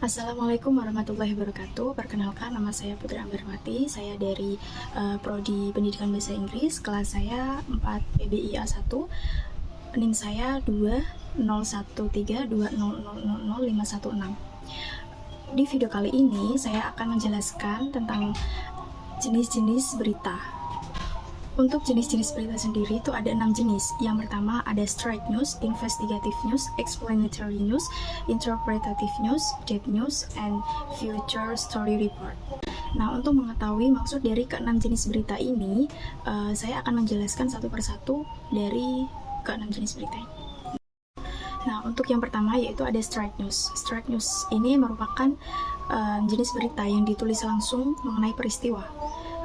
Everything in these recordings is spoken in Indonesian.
Assalamualaikum warahmatullahi wabarakatuh. Perkenalkan, nama saya Putri Ambarwati. Saya dari Prodi Pendidikan Bahasa Inggris. Kelas saya 4 PBI A1. NIM saya 2013200000516. Di video kali ini saya akan menjelaskan tentang jenis-jenis berita. Untuk jenis-jenis berita sendiri itu ada 6 jenis. Yang pertama ada straight news, investigative news, explanatory news, interpretative news, deep news, and future story report. Nah, untuk mengetahui maksud dari ke-6 jenis berita ini, saya akan menjelaskan satu persatu dari ke-6 jenis berita ini. Nah, untuk yang pertama yaitu ada straight news. Straight news ini merupakan jenis berita yang ditulis langsung mengenai peristiwa.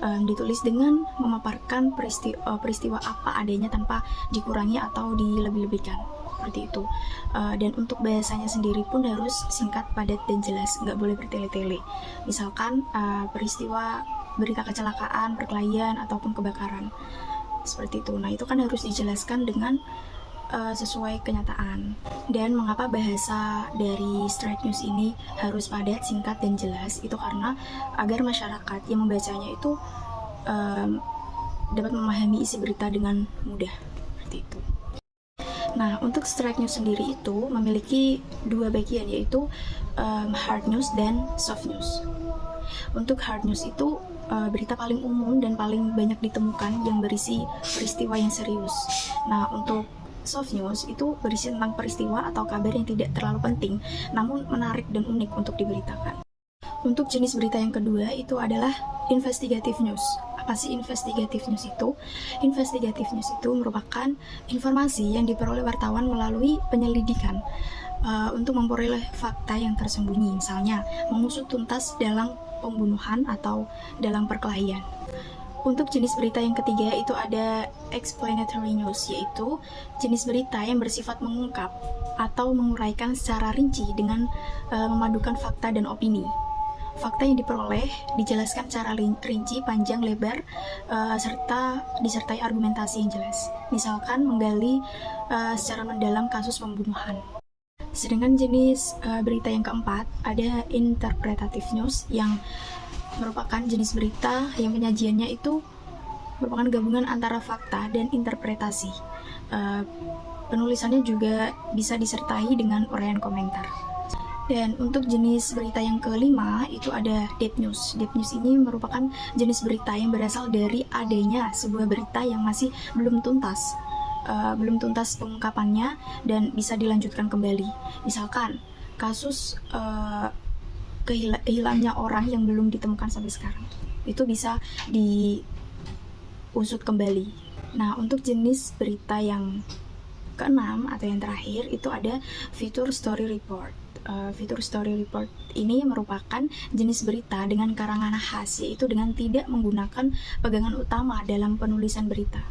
Ditulis dengan memaparkan peristiwa apa adanya tanpa dikurangi atau dilebih-lebihkan, seperti itu. Dan untuk bahasanya sendiri pun harus singkat, padat, dan jelas, nggak boleh bertele-tele. Misalkan peristiwa berita kecelakaan, perkelahian, ataupun kebakaran, seperti itu. Nah, itu kan harus dijelaskan dengan sesuai kenyataan. Dan mengapa bahasa dari straight news ini harus padat, singkat, dan jelas? Itu karena agar masyarakat yang membacanya itu dapat memahami isi berita dengan mudah, seperti itu. Nah, untuk straight news sendiri itu memiliki dua bagian, yaitu hard news dan soft news. Untuk hard news itu berita paling umum dan paling banyak ditemukan yang berisi peristiwa yang serius. Nah, untuk soft news itu berisi tentang peristiwa atau kabar yang tidak terlalu penting, namun menarik dan unik untuk diberitakan. Untuk jenis berita yang kedua itu adalah investigative news. Apa sih investigative news itu? Investigative news itu merupakan informasi yang diperoleh wartawan melalui penyelidikan untuk memperoleh fakta yang tersembunyi, misalnya mengusut tuntas dalam pembunuhan atau dalam perkelahian. Untuk jenis berita yang ketiga itu ada explanatory news, yaitu jenis berita yang bersifat mengungkap atau menguraikan secara rinci dengan memadukan fakta dan opini. Fakta yang diperoleh dijelaskan secara rinci, panjang, lebar, serta disertai argumentasi yang jelas. Misalkan menggali secara mendalam kasus pembunuhan. Sedangkan jenis berita yang keempat ada interpretative news, yang merupakan jenis berita yang penyajiannya itu merupakan gabungan antara fakta dan interpretasi. Penulisannya juga bisa disertai dengan uraian komentar. Dan untuk jenis berita yang kelima itu ada deep news. Deep news ini merupakan jenis berita yang berasal dari adanya sebuah berita yang masih belum tuntas pengungkapannya dan bisa dilanjutkan kembali. Misalkan kasus hilangnya orang yang belum ditemukan sampai sekarang, itu bisa diusut kembali. Nah, untuk jenis berita yang keenam atau yang terakhir itu ada future story report. Future story report ini merupakan jenis berita dengan karangan khas, yaitu dengan tidak menggunakan pegangan utama dalam penulisan berita.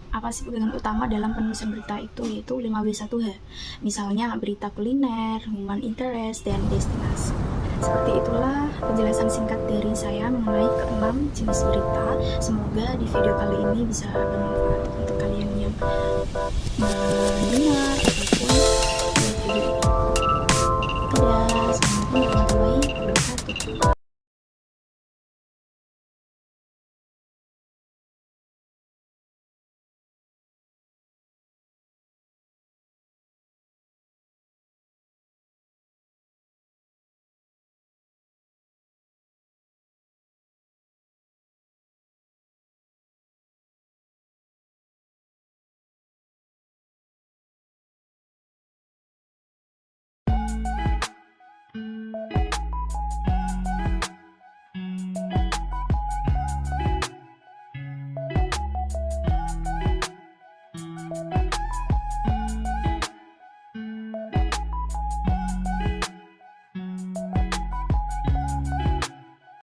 Apa sih pegangan utama dalam penulisan berita itu? Yaitu 5W1H. Misalnya berita kuliner, human interest, dan destinasi. Seperti itulah penjelasan singkat dari saya mengenai ke-6 jenis berita. Semoga di video kali ini bisa bermanfaat untuk kalian yang mendengar.